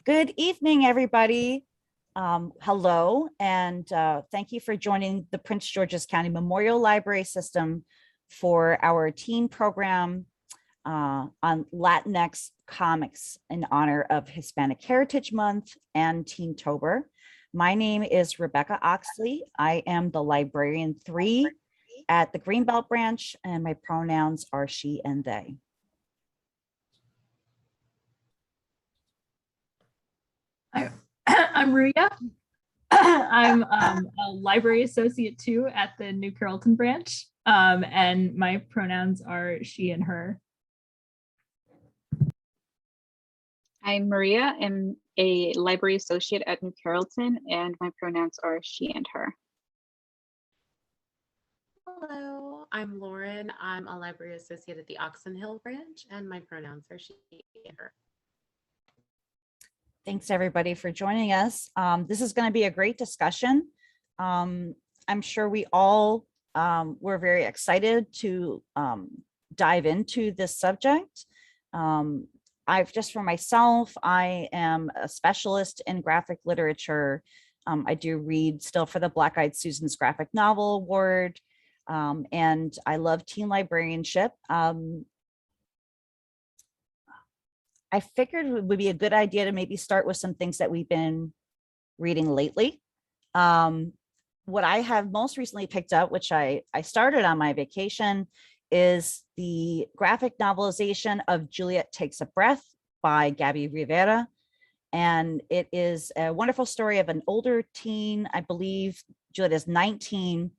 Good evening, everybody. Hello, and thank you for joining the Prince George's County Memorial Library System for our teen program on Latinx comics in honor of Hispanic Heritage Month and Teentober. My name is Rebecca Oxley. I am the librarian 3 at the Greenbelt branch, and my pronouns are she and they. I'm Maria. I'm a library associate 2 at the New Carrollton branch, and my pronouns are she and her. I'm Maria. I'm a library associate at New Carrollton, and my pronouns are she and her. Hello, I'm Lauren. I'm a library associate at the Oxon Hill branch, and my pronouns are she and her. Thanks everybody for joining us. This is going to be a great discussion. I'm sure we all were very excited to dive into this subject. Just for myself, I am a specialist in graphic literature. I do read still for the Black Eyed Susan's Graphic Novel Award, and I love teen librarianship. I figured it would be a good idea to maybe start with some things that we've been reading lately. What I have most recently picked up, which I started on my vacation, is the graphic novelization of Juliet Takes a Breath by Gabby Rivera. And it is a wonderful story of an older teen. I believe Juliet is 19.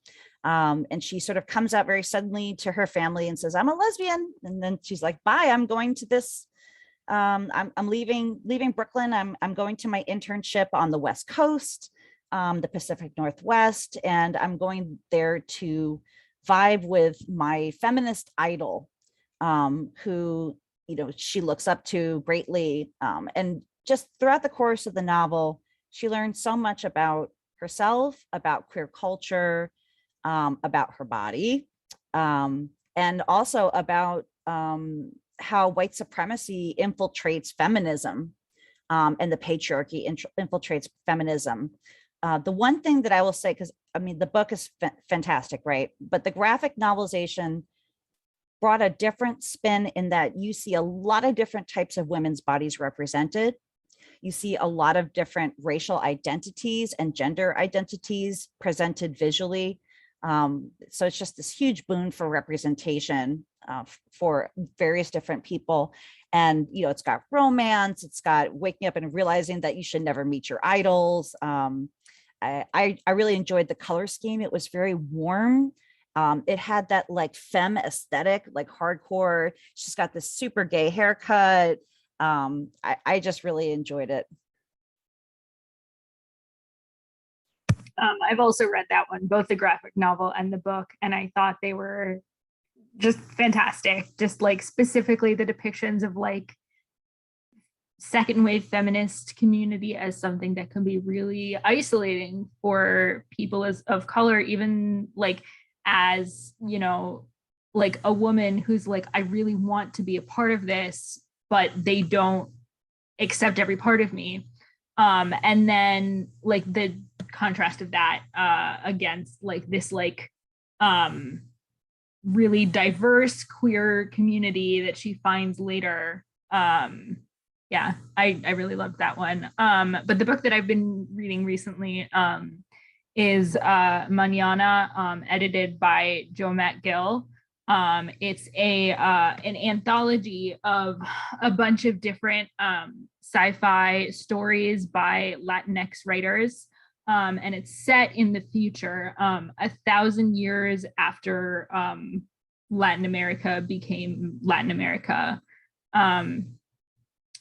And she sort of comes out very suddenly to her family and says, I'm a lesbian. And then she's like, bye, I'm going to this. I'm leaving Brooklyn. I'm going to my internship on the West Coast, the Pacific Northwest, and I'm going there to vibe with my feminist idol, who, she looks up to greatly. And just throughout the course of the novel, she learns so much about herself, about queer culture, about her body, and also about how white supremacy infiltrates feminism, and the patriarchy infiltrates feminism. The one thing that I will say, because the book is fantastic, right? But the graphic novelization brought a different spin in that you see a lot of different types of women's bodies represented. You see a lot of different racial identities and gender identities presented visually. So it's just this huge boon for representation for various different people. And, it's got romance, it's got waking up and realizing that you should never meet your idols. I really enjoyed the color scheme. It was very warm. It had that like femme aesthetic, like hardcore. She's got this super gay haircut. I just really enjoyed it. I've also read that one, both the graphic novel and the book, and I thought they were just fantastic. Just like specifically the depictions of like second wave feminist community as something that can be really isolating for people of color, even like as, like a woman who's like, I really want to be a part of this, but they don't accept every part of me. And then like the contrast of that against like this like really diverse queer community that she finds later. Yeah, I really loved that one. But the book that I've been reading recently is Mañana, edited by Joe Matt Gill. It's an anthology of a bunch of different sci-fi stories by Latinx writers. And it's set in the future, 1,000 years after Latin America became Latin America. And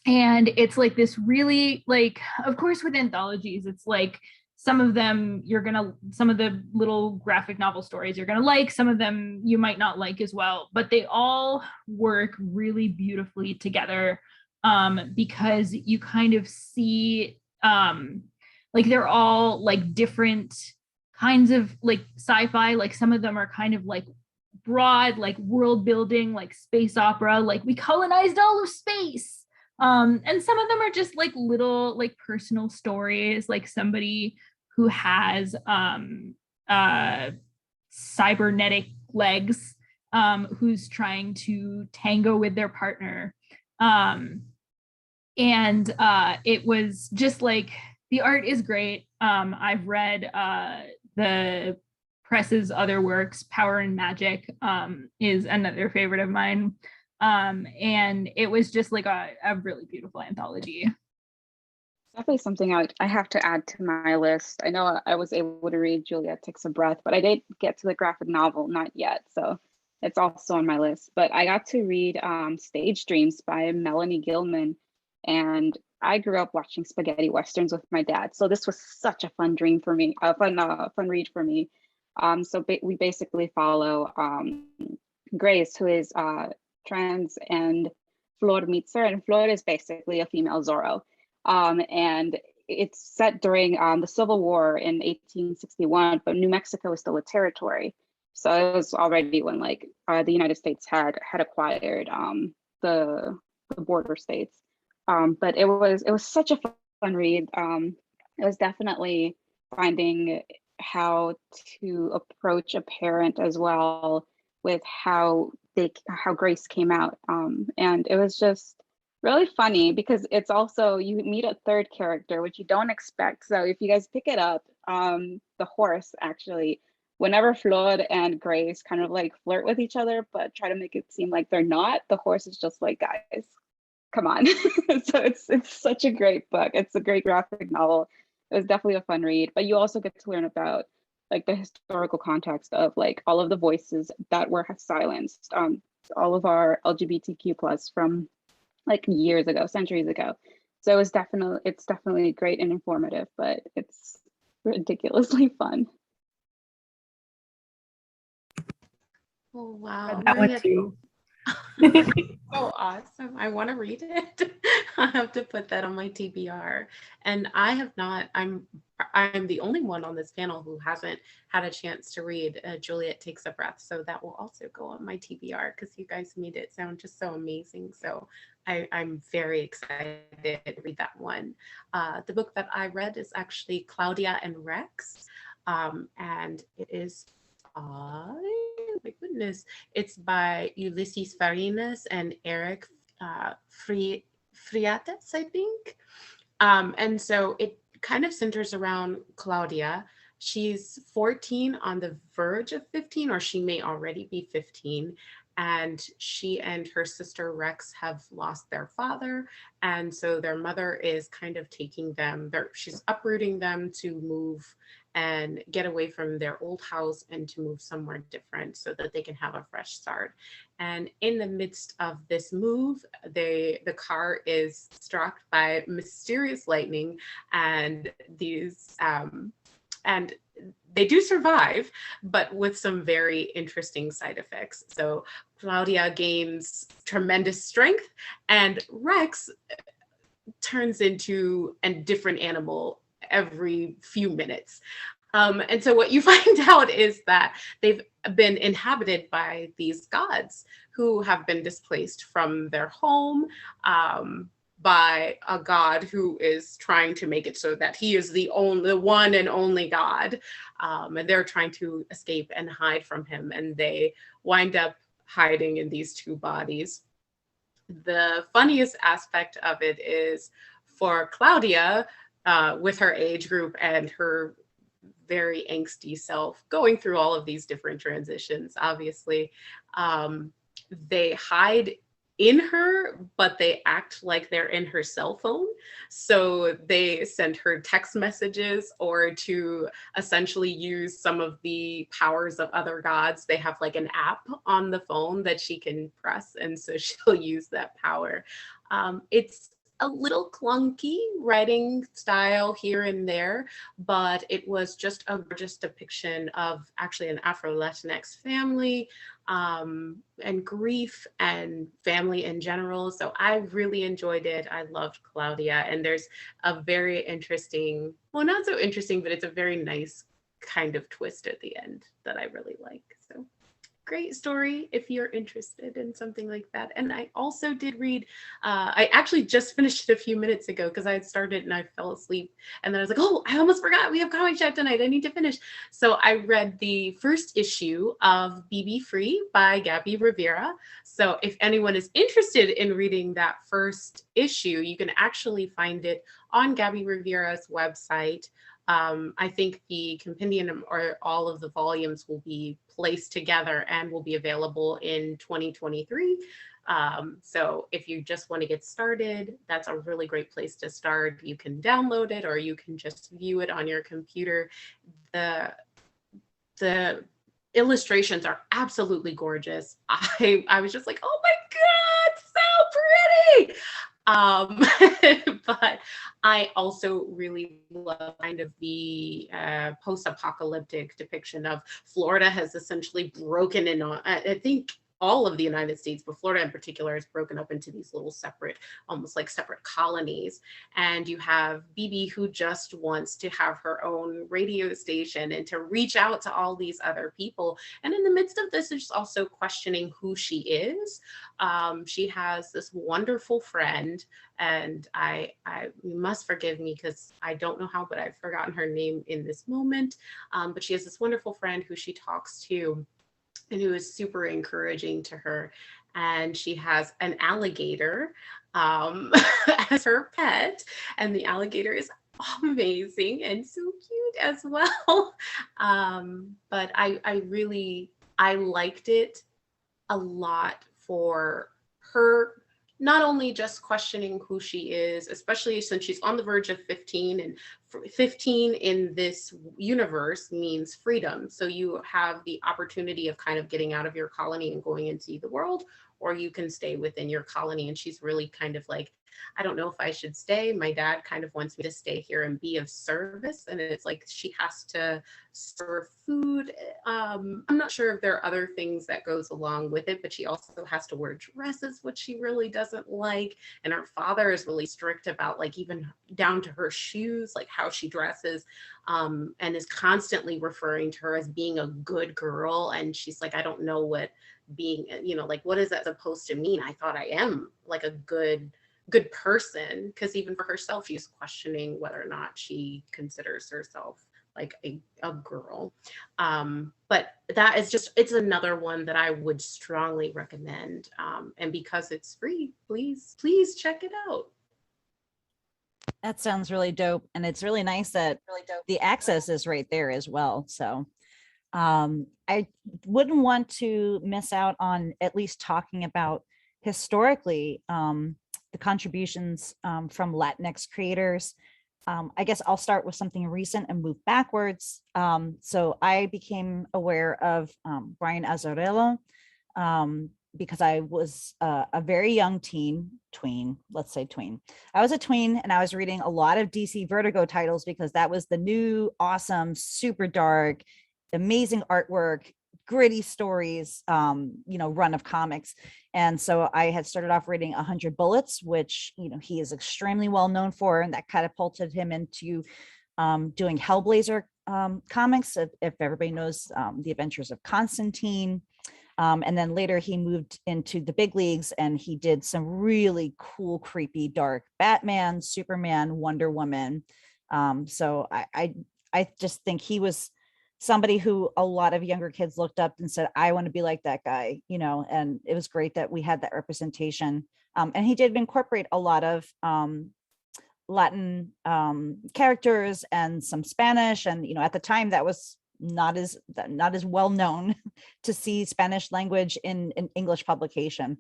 it's like this really, like, of course with anthologies, it's like some of them some of the little graphic novel stories you're gonna like, some of them you might not like as well, but they all work really beautifully together, because you kind of see, like they're all like different kinds of like sci-fi, like some of them are kind of like broad, like world building, like space opera, like we colonized all of space. And some of them are just like little like personal stories, like somebody who has cybernetic legs, who's trying to tango with their partner. And it was just like, the art is great. I've read the press's other works. Power and Magic is another favorite of mine. And it was just like a really beautiful anthology. Definitely something I have to add to my list. I know I was able to read Juliet Takes a Breath, but I didn't get to the graphic novel, not yet. So it's also on my list. But I got to read Stage Dreams by Melanie Gilman. And I grew up watching spaghetti westerns with my dad. So this was such a fun dream for me, a fun read for me. We basically follow Grace, who is trans, and Flor meets her. And Flor is basically a female Zorro. And it's set during the Civil War in 1861, but New Mexico is still a territory. So it was already when like the United States had acquired the border states. But it was such a fun read. It was definitely finding how to approach a parent as well with how Grace came out. And it was just really funny because it's also, you meet a third character, which you don't expect. So if you guys pick it up, the horse actually, whenever Flor and Grace kind of like flirt with each other, but try to make it seem like they're not, the horse is just like, guys, come on. So it's such a great book. It's a great graphic novel. It was definitely a fun read, but you also get to learn about like the historical context of like all of the voices that were silenced, all of our LGBTQ plus from like years ago, centuries ago. So it's definitely great and informative, but it's ridiculously fun. Oh, wow. That one Maria, too. so awesome. I want to read it. I have to put that on my TBR. And I have not, I'm the only one on this panel who hasn't had a chance to read Juliet Takes a Breath. So that will also go on my TBR because you guys made it sound just so amazing. So I'm very excited to read that one. The book that I read is actually Claudia and Rex. And it is my goodness, it's by Ulysses Farinas and Eric Friates, I think. And so it kind of centers around Claudia. She's 14, on the verge of 15, or she may already be 15. And she and her sister Rex have lost their father. And so their mother is kind of taking them, she's uprooting them to move and get away from their old house and to move somewhere different so that they can have a fresh start. And in the midst of this move, the car is struck by mysterious lightning, and these and they do survive, but with some very interesting side effects. So Claudia gains tremendous strength, and Rex turns into a different animal every few minutes. And so what you find out is that they've been inhabited by these gods who have been displaced from their home by a god who is trying to make it so that he is the one and only god. And they're trying to escape and hide from him. And they wind up hiding in these two bodies. The funniest aspect of it is for Claudia, with her age group and her very angsty self, going through all of these different transitions, obviously, they hide in her, but they act like they're in her cell phone. So they send her text messages, or to essentially use some of the powers of other gods. They have like an app on the phone that she can press, and so she'll use that power. It's a little clunky writing style here and there, but it was just a gorgeous depiction of actually an Afro-Latinx family, and grief and family in general. So I really enjoyed it. I loved Claudia, and there's a very interesting, well, not so interesting, but it's a very nice kind of twist at the end that I really like. So great story if you're interested in something like that. And I also did read, I actually just finished it a few minutes ago because I had started and I fell asleep. And then I was like, oh, I almost forgot. We have comic chat tonight. I need to finish. So I read the first issue of BB Free by Gabby Rivera. So if anyone is interested in reading that first issue, you can actually find it on Gabby Rivera's website. I think the compendium or all of the volumes will be placed together and will be available in 2023. So if you just want to get started, that's a really great place to start. You can download it or you can just view it on your computer. The illustrations are absolutely gorgeous. I was just like, oh my God, so pretty. But I also really love kind of the post-apocalyptic depiction of Florida has essentially broken in on, I think all of the United States, but Florida in particular is broken up into these little separate, almost like separate colonies. And you have BB who just wants to have her own radio station and to reach out to all these other people. And in the midst of this, is also questioning who she is. She has this wonderful friend, and you must forgive me because I don't know how, but I've forgotten her name in this moment. But she has this wonderful friend who she talks to and who is super encouraging to her. And she has an alligator as her pet, and the alligator is amazing and so cute as well. But I liked it a lot for her, not only just questioning who she is, especially since she's on the verge of 15, and 15 in this universe means freedom. So you have the opportunity of kind of getting out of your colony and going into the world, or you can stay within your colony. And she's really kind of like, I don't know if I should stay. My dad kind of wants me to stay here and be of service. And it's like she has to serve food. I'm not sure if there are other things that goes along with it, but she also has to wear dresses, which she really doesn't like. And her father is really strict about like even down to her shoes, like how she dresses, and is constantly referring to her as being a good girl. And she's like, I don't know what being, like, what is that supposed to mean? I thought I am like a good person, because even for herself she's questioning whether or not she considers herself like a girl. But that is just, it's another one that I would strongly recommend, and because it's free, please check it out. That sounds really dope, and it's really nice that the access is right there as well. So I wouldn't want to miss out on at least talking about historically the contributions from Latinx creators. I guess I'll start with something recent and move backwards. So I became aware of Brian Azzarello because I was a very young tween, let's say tween. I was a tween and I was reading a lot of DC Vertigo titles because that was the new, awesome, super dark, amazing artwork, gritty stories, run of comics. And so I had started off reading 100 Bullets, which, he is extremely well known for, and that catapulted him into doing Hellblazer comics, if everybody knows the adventures of Constantine. And then later he moved into the big leagues and he did some really cool, creepy, dark Batman, Superman, Wonder Woman. So I just think he was somebody who a lot of younger kids looked up and said, I want to be like that guy, and it was great that we had that representation. And he did incorporate a lot of Latin characters and some Spanish. And, at the time that was not as well known to see Spanish language in English publication.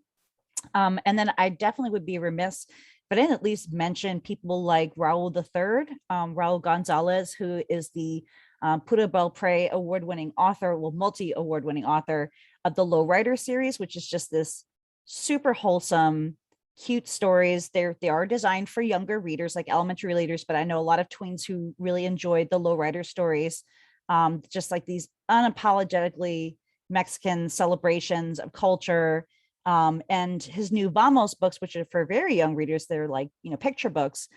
And then I definitely would be remiss if I didn't at least mention people like Raul III, Raul Gonzalez, who is the Pura Belpre award-winning author, multi-award-winning author of the Lowrider series, which is just this super wholesome, cute stories. They are designed for younger readers, like elementary readers, but I know a lot of tweens who really enjoyed the Lowrider stories, just like these unapologetically Mexican celebrations of culture. And his new Vamos books, which are for very young readers, they're like, picture books,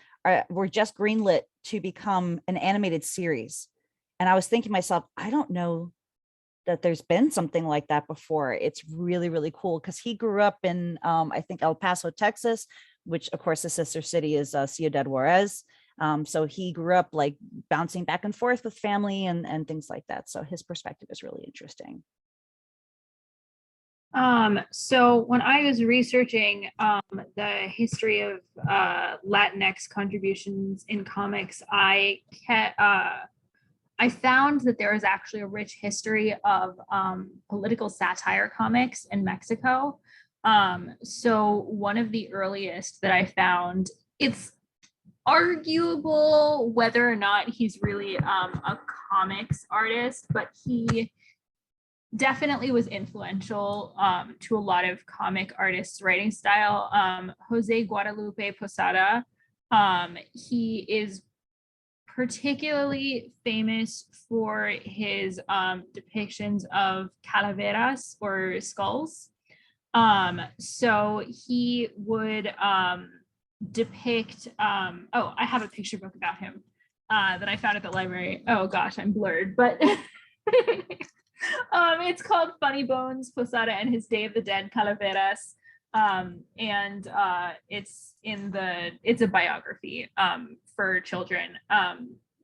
were just greenlit to become an animated series. And I was thinking to myself, I don't know that there's been something like that before. It's really, really cool because he grew up in, I think, El Paso, Texas, which of course the sister city is Ciudad Juarez. So he grew up like bouncing back and forth with family and things like that. So his perspective is really interesting. So when I was researching the history of Latinx contributions in comics, I found that there is actually a rich history of political satire comics in Mexico. So one of the earliest that I found, it's arguable whether or not he's really a comics artist, but he definitely was influential to a lot of comic artists' writing style. Jose Guadalupe Posada, he is particularly famous for his depictions of calaveras or skulls. So he would depict, oh, I have a picture book about him that I found at the library. Oh gosh, I'm blurred, but it's called Funny Bones, Posada and His Day of the Dead Calaveras. And it's a biography for children,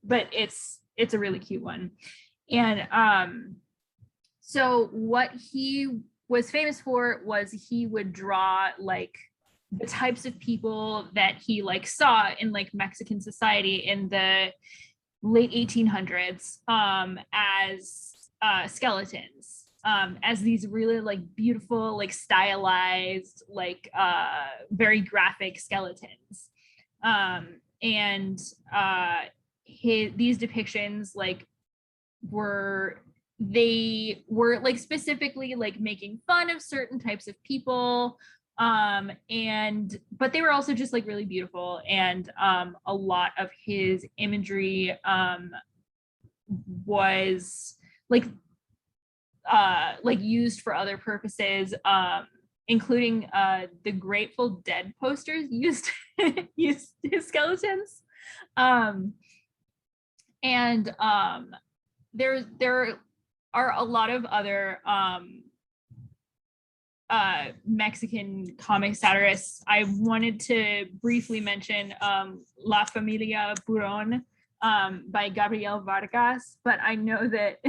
but it's a really cute one. And so what he was famous for was he would draw like the types of people that he like saw in like Mexican society in the late 1800s as skeletons, as these really like beautiful, like stylized, like very graphic skeletons. And these depictions like were like specifically like making fun of certain types of people, but they were also just like really beautiful, and a lot of his imagery was like used for other purposes, including the Grateful Dead posters used his skeletons, and there are a lot of other Mexican comic satirists. I wanted to briefly mention La Familia Buron by Gabriel Vargas, but I know that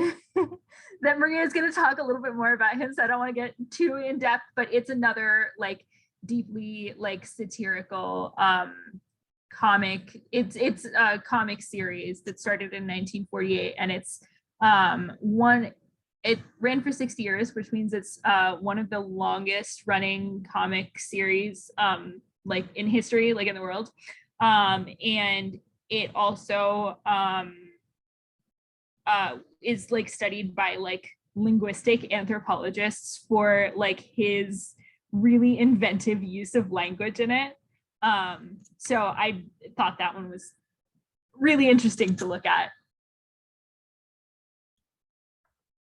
that Maria is going to talk a little bit more about him, so I don't want to get too in depth, but it's another like deeply like satirical comic. It's a comic series that started in 1948, and it's it ran for 60 years, which means it's one of the longest running comic series like in history, like in the world. And it also is like studied by like linguistic anthropologists for like his really inventive use of language in it. So I thought that one was really interesting to look at.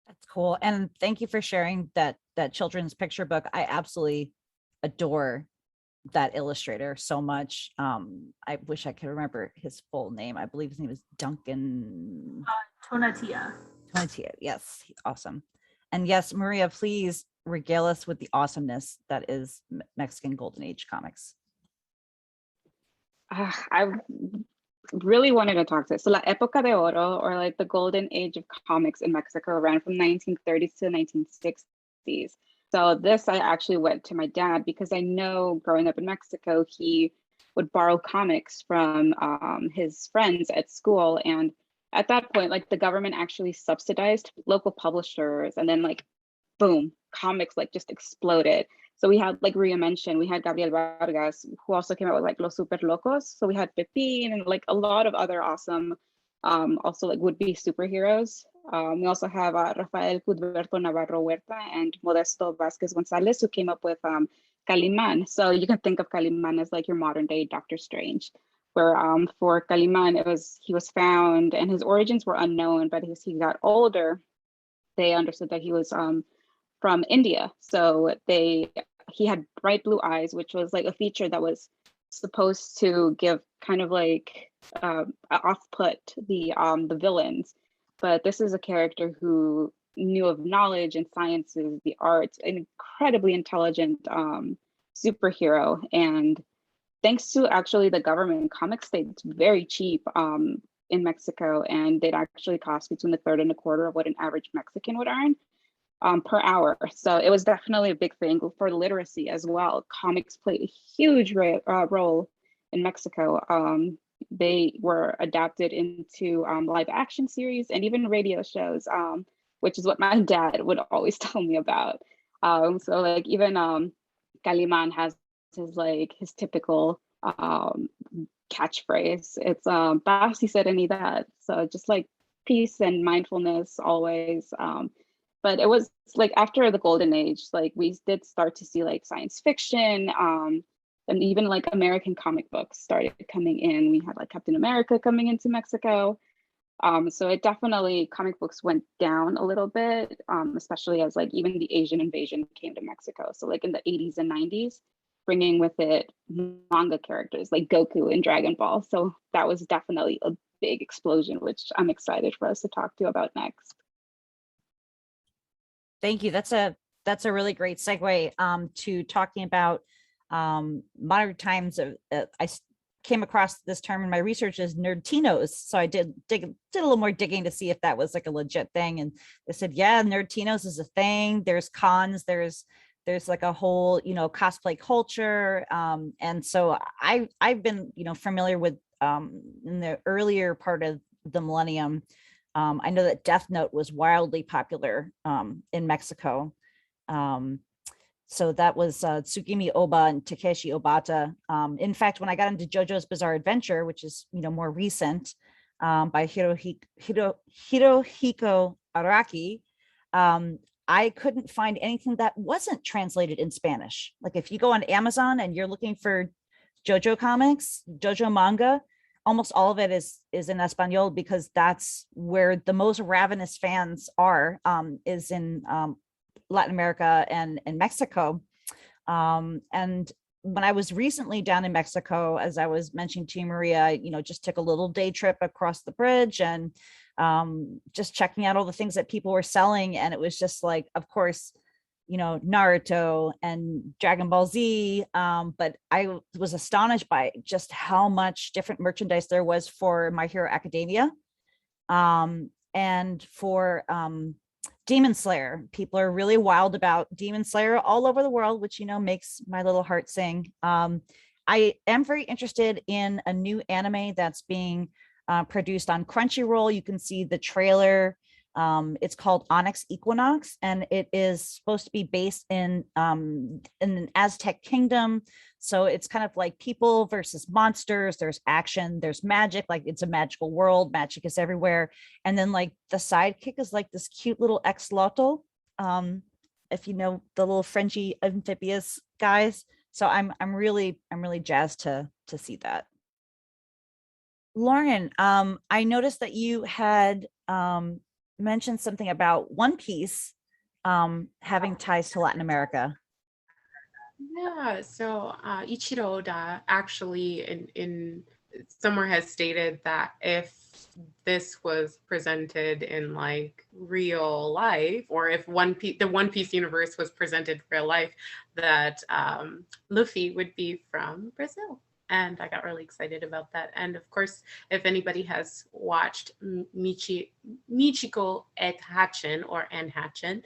That's cool. And thank you for sharing that children's picture book. I absolutely adore that illustrator so much. I wish I could remember his full name. I believe his name is Duncan Tonatia. Yes, awesome. And yes, Maria, please regale us with the awesomeness that is Mexican Golden Age comics. I really wanted to talk to it. So La Época de Oro, or like the golden age of comics in Mexico, ran from 1930s to the 1960s. So this, I actually went to my dad because I know growing up in Mexico, he would borrow comics from his friends at school. And at that point, like the government actually subsidized local publishers, and then like, boom, comics like just exploded. So we had, like Ria mentioned, we had Gabriel Vargas, who also came out with like Los Super Locos. So we had Pepin and like a lot of other awesome, also like would-be superheroes. We also have Rafael Cudberto Navarro Huerta and Modesto Vasquez Gonzalez, who came up with Calimán. So you can think of Calimán as like your modern day Doctor Strange, where for Calimán, he was found and his origins were unknown, but as he got older, they understood that he was from India. So he had bright blue eyes, which was like a feature that was supposed to give kind of like off-put the villains. But this is a character who knew of knowledge and sciences, the arts, an incredibly intelligent superhero. And thanks to actually the government, comics stayed very cheap in Mexico, and they'd actually cost between a third and a quarter of what an average Mexican would earn per hour. So it was definitely a big thing for literacy as well. Comics played a huge role in Mexico. They were adapted into live action series and even radio shows, which is what my dad would always tell me about. So like even Calimán has his typical catchphrase. It's paz y serenidad. So just like peace and mindfulness always. But it was like after the golden age, like we did start to see like science fiction, and even like American comic books started coming in. We had like Captain America coming into Mexico. So it definitely, comic books went down a little bit, especially as like even the Asian invasion came to Mexico. So like in the 80s and 90s, bringing with it manga characters like Goku and Dragon Ball. So that was definitely a big explosion, which I'm excited for us to talk to about next. Thank you. That's a really great segue to talking about modern times. I came across this term in my research as nerdtinos. So I did a little more digging to see if that was like a legit thing. And they said, yeah, nerdtinos is a thing. There's cons, there's like a whole, cosplay culture. And so I've been, familiar with in the earlier part of the millennium. I know that Death Note was wildly popular in Mexico. So that was Tsugimi Oba and Takeshi Obata. In fact, when I got into JoJo's Bizarre Adventure, which is more recent, by Hirohiko Araki, I couldn't find anything that wasn't translated in Spanish. Like if you go on Amazon and you're looking for JoJo comics, JoJo manga, almost all of it is in Espanol, because that's where the most ravenous fans are, is in Latin America and Mexico. And when I was recently down in Mexico, as I was mentioning to you, Maria, just took a little day trip across the bridge and just checking out all the things that people were selling. And it was just like, of course, Naruto and Dragon Ball Z. But I was astonished by just how much different merchandise there was for My Hero Academia, and for Demon Slayer. People are really wild about Demon Slayer all over the world, which, makes my little heart sing. I am very interested in a new anime that's being produced on Crunchyroll. You can see the trailer. It's called Onyx Equinox, and it is supposed to be based in an Aztec kingdom. So it's kind of like people versus monsters. There's action, there's magic, like it's a magical world. Magic is everywhere. And then like the sidekick is like this cute little ex-loto. If you know the little Frenchy amphibious guys. So I'm really jazzed to see that. Lauren, I noticed that you had mentioned something about One Piece having ties to Latin America. Yeah, so Ichiro Oda actually in somewhere has stated that if this was presented in like real life, or if the One Piece universe was presented in real life, that Luffy would be from Brazil. And I got really excited about that. And of course, if anybody has watched Michiko et Hatchin or Anne Hatchin,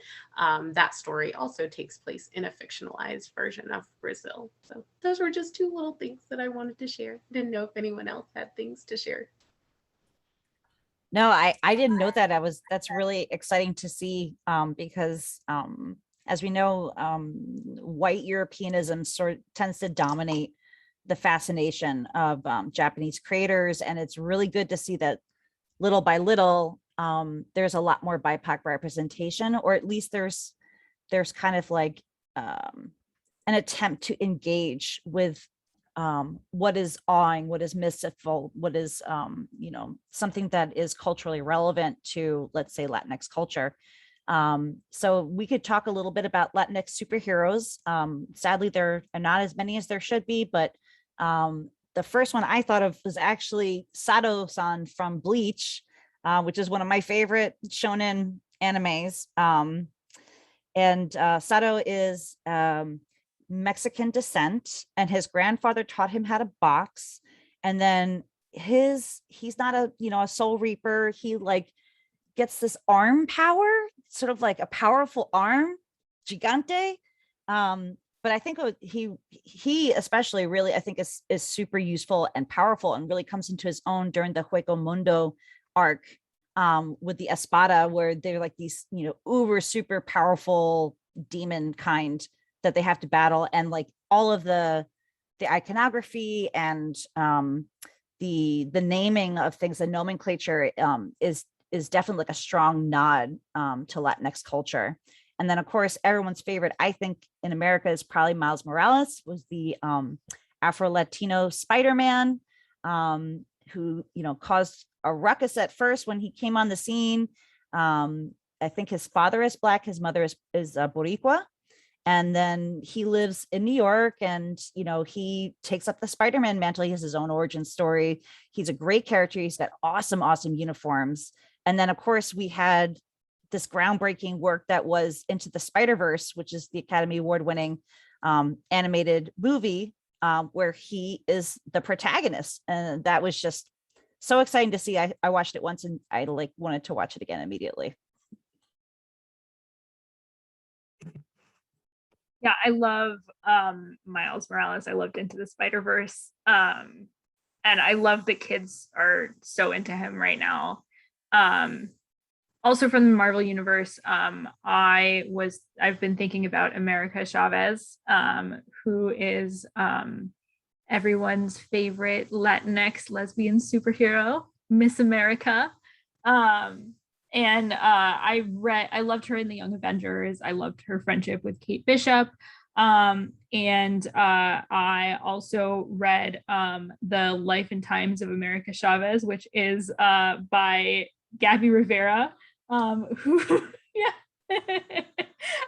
that story also takes place in a fictionalized version of Brazil. So those were just two little things that I wanted to share. Didn't know if anyone else had things to share. No, I didn't know that. That's really exciting to see, because as we know, white Europeanism sort of tends to dominate the fascination of Japanese creators. And it's really good to see that little by little, there's a lot more BIPOC representation, or at least there's kind of like an attempt to engage with what is awing, what is mystical, what is, something that is culturally relevant to, let's say, Latinx culture. So we could talk a little bit about Latinx superheroes. Sadly, there are not as many as there should be, but the first one I thought of was actually Sato-san from Bleach, which is one of my favorite shonen animes. And Sato is Mexican descent, and his grandfather taught him how to box. And then he's not a, you know, a soul reaper. He like gets this arm power, sort of like a powerful arm, gigante. But I think he especially really, I think is super useful and powerful, and really comes into his own during the Hueco Mundo arc, with the Espada, where they're like these, you know, uber super powerful demon kind that they have to battle. And like all of the iconography and the naming of things, the nomenclature is definitely like a strong nod to Latinx culture. And then of course, everyone's favorite, I think in America, is probably Miles Morales, was the Afro-Latino Spider-Man, who, you know, caused a ruckus at first when he came on the scene. I think his father is Black, his mother is Boricua. And then he lives in New York, and, you know, he takes up the Spider-Man mantle. He has his own origin story. He's a great character. He's got awesome, awesome uniforms. And then of course we had this groundbreaking work that was Into the Spider-Verse, which is the Academy Award winning animated movie, where he is the protagonist. And that was just so exciting to see. I watched it once and I like wanted to watch it again immediately. Yeah, I love Miles Morales. I loved Into the Spider-Verse. And I love that kids are so into him right now. Also from the Marvel universe, I've been thinking about America Chavez, who is everyone's favorite Latinx lesbian superhero, Miss America. And I loved her in the Young Avengers. I loved her friendship with Kate Bishop. And I also read The Life and Times of America Chavez, which is by Gabby Rivera, who, yeah,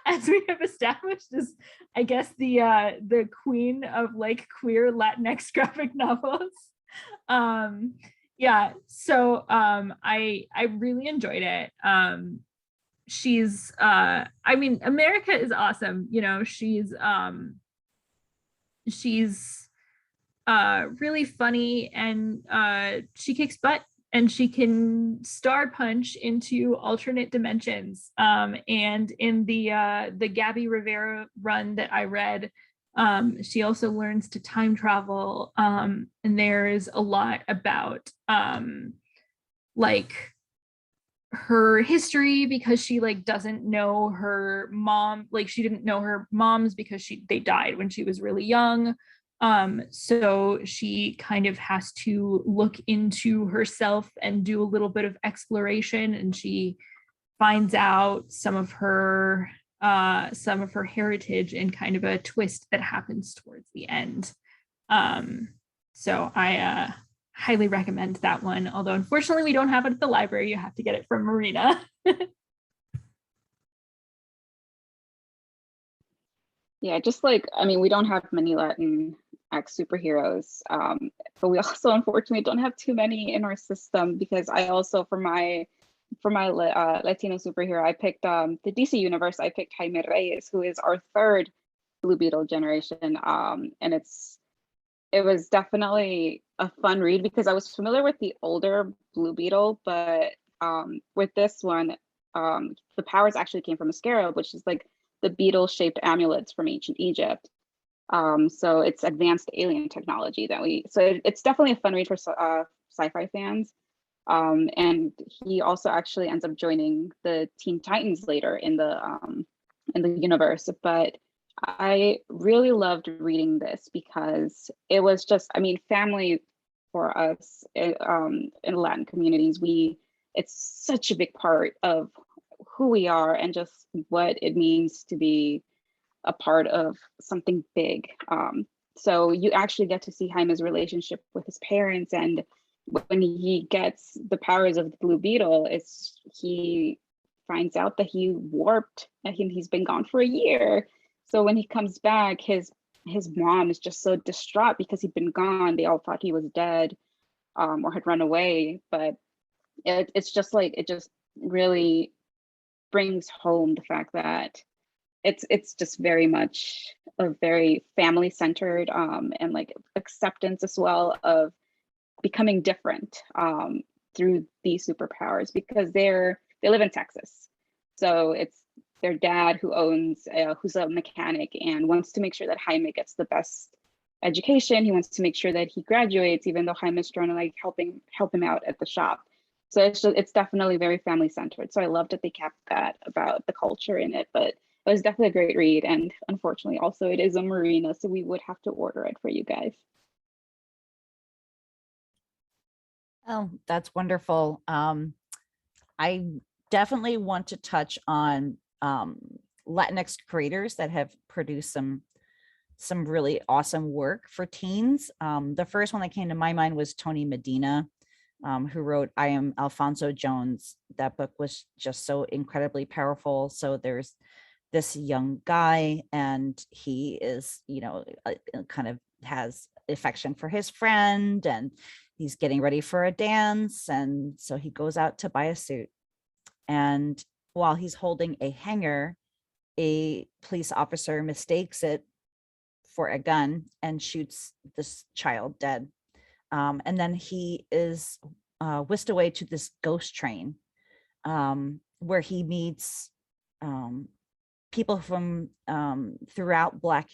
as we have established, is, I guess, the queen of like queer Latinx graphic novels. Yeah, so I really enjoyed it. She's I mean, America is awesome, you know. She's really funny, and she kicks butt, and she can star punch into alternate dimensions. And in the Gabby Rivera run that I read, she also learns to time travel, and there's a lot about like her history, because she like doesn't know her mom, like she didn't know her moms because they died when she was really young. So she kind of has to look into herself and do a little bit of exploration, and she finds out some of her heritage in kind of a twist that happens towards the end. So I highly recommend that one, although unfortunately we don't have it at the library. You have to get it from Marina. Yeah, just like, I mean, we don't have many Latinx superheroes, but we also unfortunately don't have too many in our system, because I also, for my Latino superhero, I picked the DC universe. I picked Jaime Reyes, who is our third Blue Beetle generation, and it was definitely a fun read, because I was familiar with the older Blue Beetle, but with this one, the powers actually came from a scarab, which is like the beetle-shaped amulets from ancient Egypt. So it's advanced alien technology so it's definitely a fun read for sci-fi fans. And he also actually ends up joining the Teen Titans later in the universe. But I really loved reading this, because it was just, I mean, family for us in Latin communities. It's such a big part of who we are, and just what it means to be a part of something big. So you actually get to see Jaime's relationship with his parents, and when he gets the powers of the Blue Beetle, he finds out that he warped, and he's been gone for a year. So when he comes back, his mom is just so distraught because he'd been gone. They all thought he was dead, or had run away. But it's just like, it just really brings home the fact that it's just very much a very family centered and like acceptance as well of becoming different through these superpowers, because they live in Texas. So it's their dad who owns who's a mechanic and wants to make sure that Jaime gets the best education. He wants to make sure that he graduates, even though Jaime's trying to like help him out at the shop. So it's definitely very family centered. So I love that they kept that about the culture in it, but it was definitely a great read. And unfortunately also it is a marina, so we would have to order it for you guys. Oh, that's wonderful. I definitely want to touch on Latinx creators that have produced some really awesome work for teens. The first one that came to my mind was Tony Medina, who wrote I Am Alfonso Jones. That book was just so incredibly powerful. So there's this young guy, and he is, kind of has affection for his friend, and he's getting ready for a dance. And so he goes out to buy a suit. And while he's holding a hanger, a police officer mistakes it for a gun and shoots this child dead. And then he is whisked away to this ghost train where he meets people from throughout Black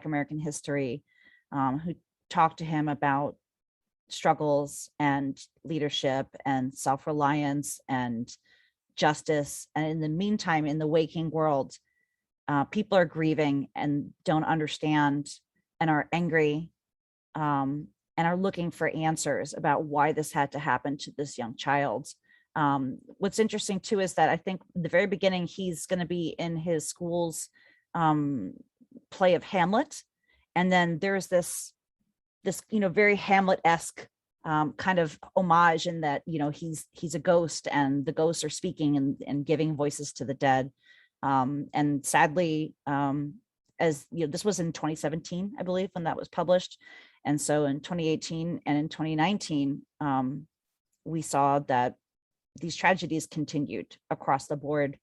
American history, who talk to him about struggles and leadership and self-reliance and justice. And in the meantime, in the waking world, people are grieving and don't understand and are angry, and are looking for answers about why this had to happen to this young child. What's interesting too is that I think in the very beginning, he's going to be in his school's play of Hamlet. And then there's this very Hamlet-esque kind of homage in that, he's a ghost and the ghosts are speaking and giving voices to the dead. And sadly, as this was in 2017, I believe, when that was published. And so in 2018 and in 2019, we saw that these tragedies continued across the board.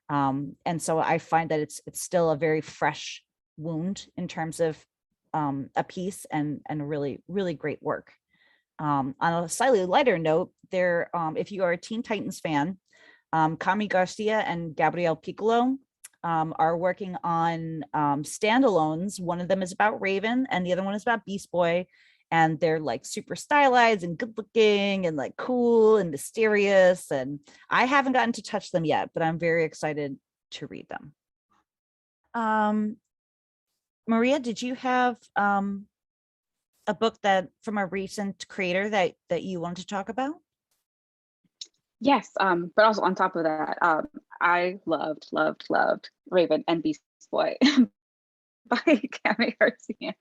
And so I find that it's still a very fresh wound in terms of a piece and really, really great work. On a slightly lighter note, if you are a Teen Titans fan, Cami Garcia and Gabriel Piccolo are working on standalones. One of them is about Raven and the other one is about Beast Boy. And they're like super stylized and good looking and like cool and mysterious. And I haven't gotten to touch them yet, but I'm very excited to read them. Maria, did you have a book that from a recent creator that you wanted to talk about? Yes, but also on top of that, I loved Raven and Beast Boy by Cami Garcia.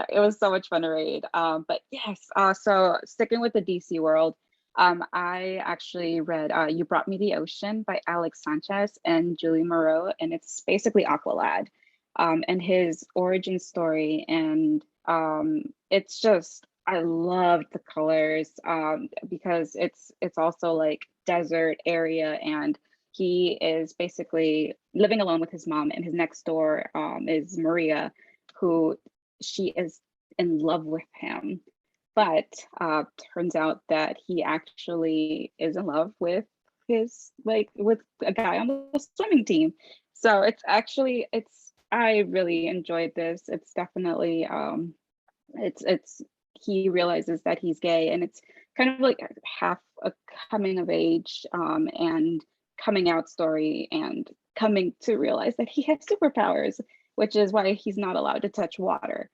It was so much fun to read. But yes, so sticking with the DC world, I actually read You Brought Me the Ocean by Alex Sanchez and Julie Moreau, and it's basically Aqualad and his origin story. And it's just, I loved the colors because it's also like desert area, and he is basically living alone with his mom, and his next door is Maria, who she is in love with him. But turns out that he actually is in love with with a guy on the swimming team. So I really enjoyed this. It's definitely he realizes that he's gay, and it's kind of like half a coming of age and coming out story, and coming to realize that he has superpowers, which is why he's not allowed to touch water.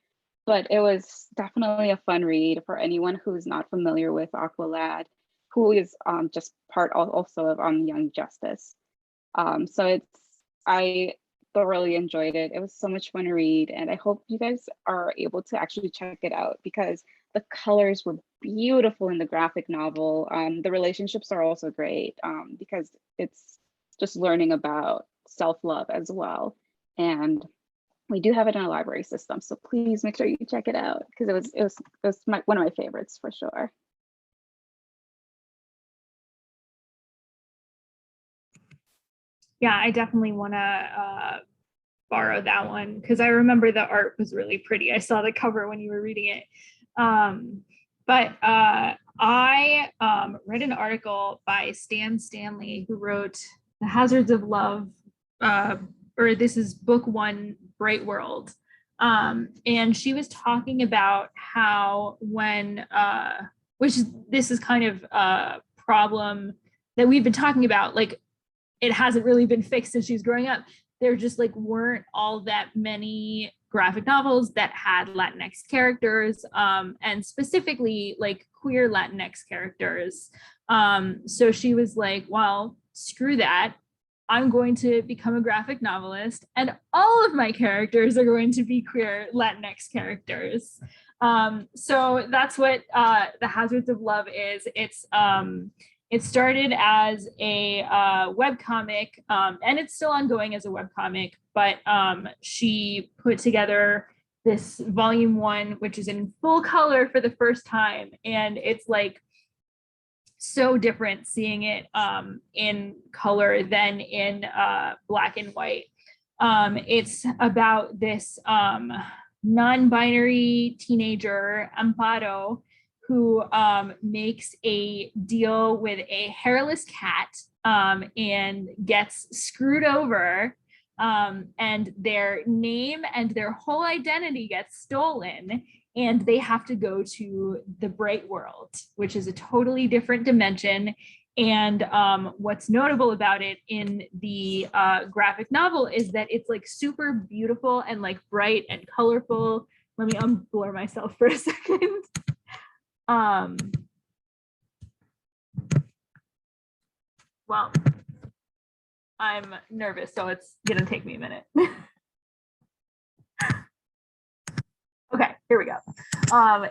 But it was definitely a fun read for anyone who's not familiar with Aqualad, who is just part also of Young Justice. So I thoroughly enjoyed it. It was so much fun to read, and I hope you guys are able to actually check it out because the colors were beautiful in the graphic novel. The relationships are also great because it's just learning about self-love as well. And we do have it in a library system, so please make sure you check it out because it was one of my favorites for sure. Yeah, I definitely want to borrow that one because I remember the art was really pretty. I saw the cover when you were reading it. But I read an article by Stan Stanley, who wrote The Hazards of Love, or this is book one, Bright World. And she was talking about how when, this is kind of a problem that we've been talking about, like it hasn't really been fixed since she was growing up. There just like weren't all that many graphic novels that had Latinx characters, and specifically like queer Latinx characters. So she was like, well, screw that. I'm going to become a graphic novelist, and all of my characters are going to be queer Latinx characters. So that's what The Hazards of Love is. It started as a webcomic, and it's still ongoing as a webcomic, but she put together this volume one, which is in full color for the first time. And it's like so different seeing it in color than in black and white. It's about this non-binary teenager, Amparo, who makes a deal with a hairless cat and gets screwed over, and their name and their whole identity gets stolen, and they have to go to the Bright World, which is a totally different dimension. And what's notable about it in the graphic novel is that it's like super beautiful and like bright and colorful. Let me unblur myself for a second. Well, I'm nervous, so it's gonna take me a minute. Okay, here we go.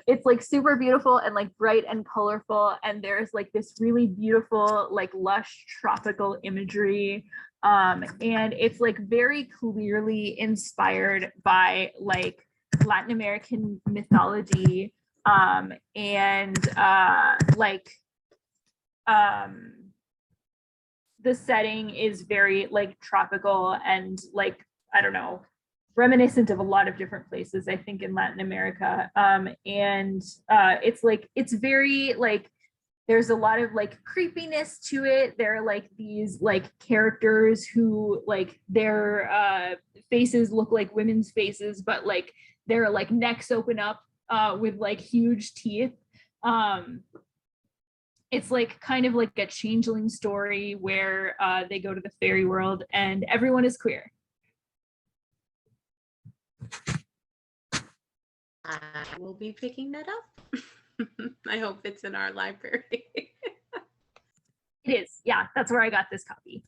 It's like super beautiful and like bright and colorful, and there's like this really beautiful, like lush tropical imagery. And it's like very clearly inspired by like Latin American mythology. The setting is very like tropical and like, I don't know, reminiscent of a lot of different places, I think, in Latin America. It's like, it's very like, there's a lot of like creepiness to it. There are like these like characters who like their faces look like women's faces, but like their like necks open up with like huge teeth. It's like kind of like a changeling story where they go to the fairy world and everyone is queer. I will be picking that up. I hope it's in our library. It is. Yeah, that's where I got this copy.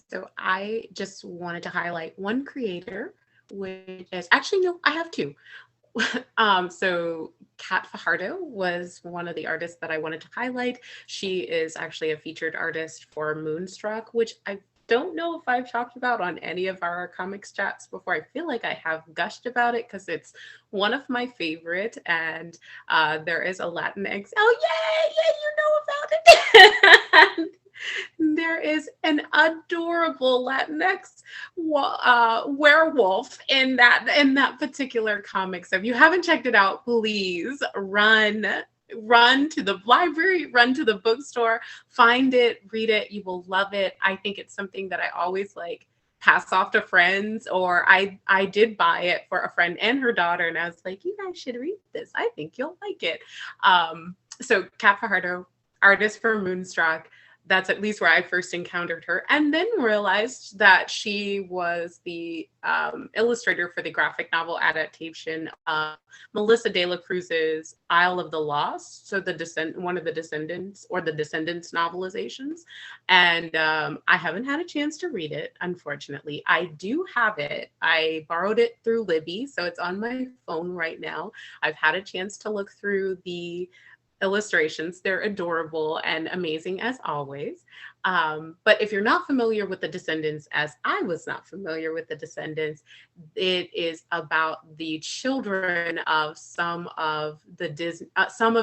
So I just wanted to highlight one creator, which is actually, no, I have two. So Kat Fajardo was one of the artists that I wanted to highlight. She is actually a featured artist for Moonstruck, which I don't know if I've talked about on any of our comics chats before. I feel like I have gushed about it because it's one of my favorite, and there is a Latinx. Oh, yay! Yeah, you know about it. There is an adorable Latinx werewolf in that particular comic. So if you haven't checked it out, please run to the library, run to the bookstore, find it, read it. You will love it. I think it's something that I always like pass off to friends, or I did buy it for a friend and her daughter, and I was like, you guys should read this. I think you'll like it. So Kat Fajardo, artist for Moonstruck. That's at least where I first encountered her, and then realized that she was the illustrator for the graphic novel adaptation of Melissa De La Cruz's Isle of the Lost. So one of the Descendants novelizations. And I haven't had a chance to read it, unfortunately. I do have it. I borrowed it through Libby, so it's on my phone right now. I've had a chance to look through the illustrations. They're adorable and amazing as always. But if you're not familiar with the Descendants, as I was not familiar with the Descendants, it is about the children of some of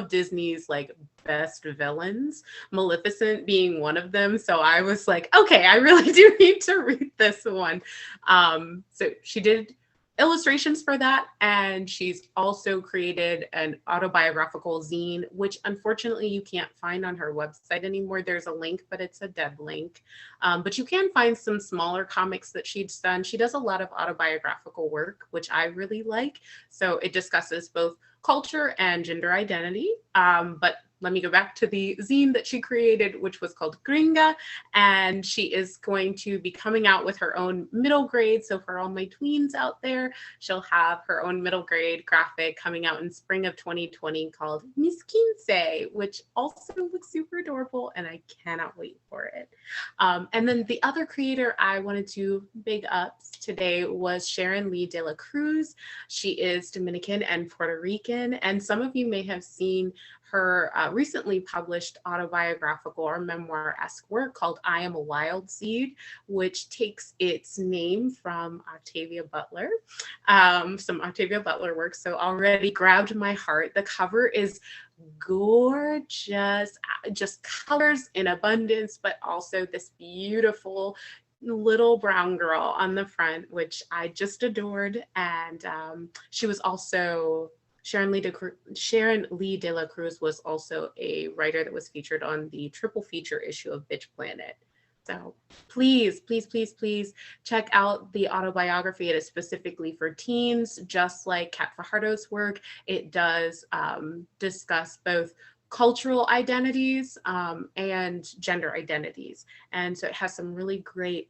Disney's like best villains, Maleficent being one of them. So I was like, okay, I really do need to read this one. So she did illustrations for that, and she's also created an autobiographical zine, which unfortunately you can't find on her website anymore. There's a link, but it's a dead link. But you can find some smaller comics that she's done. She does a lot of autobiographical work, which I really like. So it discusses both culture and gender identity. But let me go back to the zine that she created, which was called Gringa. And she is going to be coming out with her own middle grade. So for all my tweens out there, she'll have her own middle grade graphic coming out in spring of 2020 called Miss Quince, which also looks super adorable, and I cannot wait for it. And then the other creator I wanted to big up today was Sharon Lee de la Cruz. She is Dominican and Puerto Rican, and some of you may have seen her recently published autobiographical or memoir-esque work called I Am a Wild Seed, which takes its name from Octavia Butler, some Octavia Butler work. So already grabbed my heart. The cover is gorgeous, just colors in abundance, but also this beautiful little brown girl on the front, which I just adored. And she was also Sharon Lee de la Cruz was also a writer that was featured on the triple feature issue of Bitch Planet. So please, please, please, please check out the autobiography. It is specifically for teens, just like Kat Fajardo's work. It does discuss both cultural identities and gender identities. And so it has some really great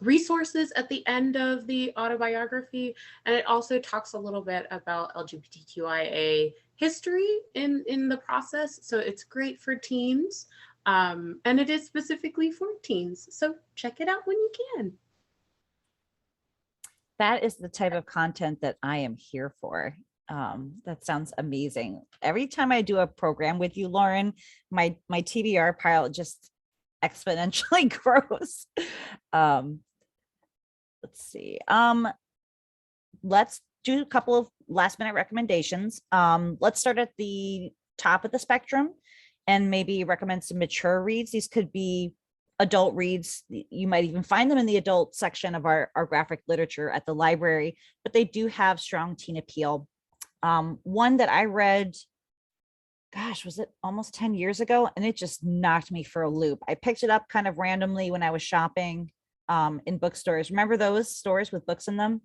resources at the end of the autobiography, and it also talks a little bit about LGBTQIA history in the process. So it's great for teens, and it is specifically for teens. So check it out when you can. That is the type of content that I am here for. That sounds amazing. Every time I do a program with you, Lauren, my TBR pile just exponentially grows. Let's see. Let's do a couple of last minute recommendations. Let's start at the top of the spectrum and maybe recommend some mature reads. These could be adult reads. You might even find them in the adult section of our graphic literature at the library, but they do have strong teen appeal. One that I read, gosh, was it almost 10 years ago? And it just knocked me for a loop. I picked it up kind of randomly when I was shopping in bookstores. Remember those stores with books in them?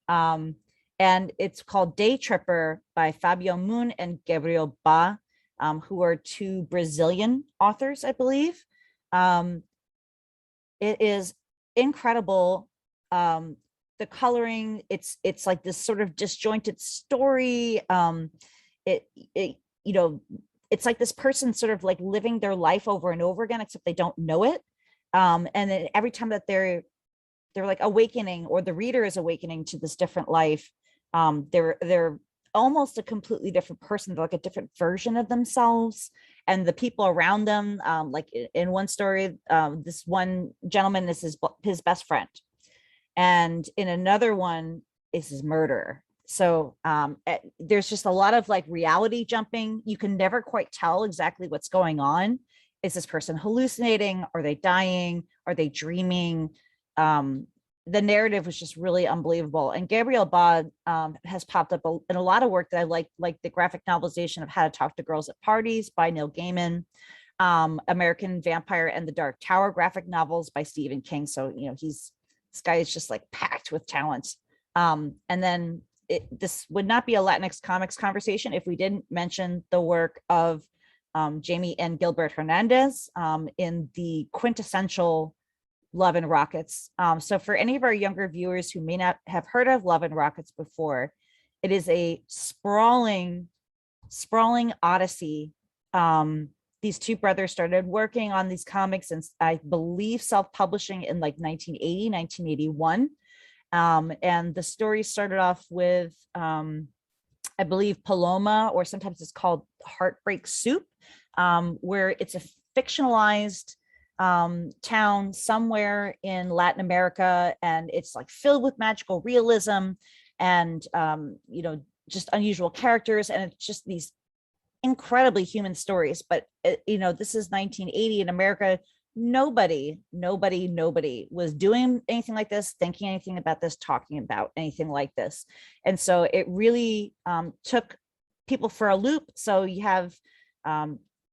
And it's called Day Tripper by Fabio Moon and Gabriel Ba, who are two Brazilian authors, I believe. It is incredible. The coloring, it's like this sort of disjointed story. It's like this person sort of like living their life over and over again, except they don't know it. And then every time that they're like awakening, or the reader is awakening to this different life, they're almost a completely different person. They're like a different version of themselves, and the people around them, like in one story, this one gentleman is his best friend, and in another one is his murderer. So there's just a lot of like reality jumping. You can never quite tell exactly what's going on. Is this person hallucinating? Are they dying? Are they dreaming? The narrative was just really unbelievable. And Gabriel Ba has popped up in a lot of work that I like the graphic novelization of How to Talk to Girls at Parties by Neil Gaiman, American Vampire and the Dark Tower graphic novels by Stephen King. So, this guy is just like packed with talent. And then this would not be a Latinx comics conversation if we didn't mention the work of Jamie and Gilbert Hernandez in the quintessential Love and Rockets. So for any of our younger viewers who may not have heard of Love and Rockets before, it is a sprawling odyssey. These two brothers started working on these comics and I believe self-publishing in like 1980, 1981. And the story started off with I believe Paloma, or sometimes it's called Heartbreak Soup, where it's a fictionalized town somewhere in Latin America, and it's like filled with magical realism and just unusual characters, and it's just these incredibly human stories. But this is 1980 in America. Nobody was doing anything like this, thinking anything about this, talking about anything like this. And so it really took people for a loop. So you have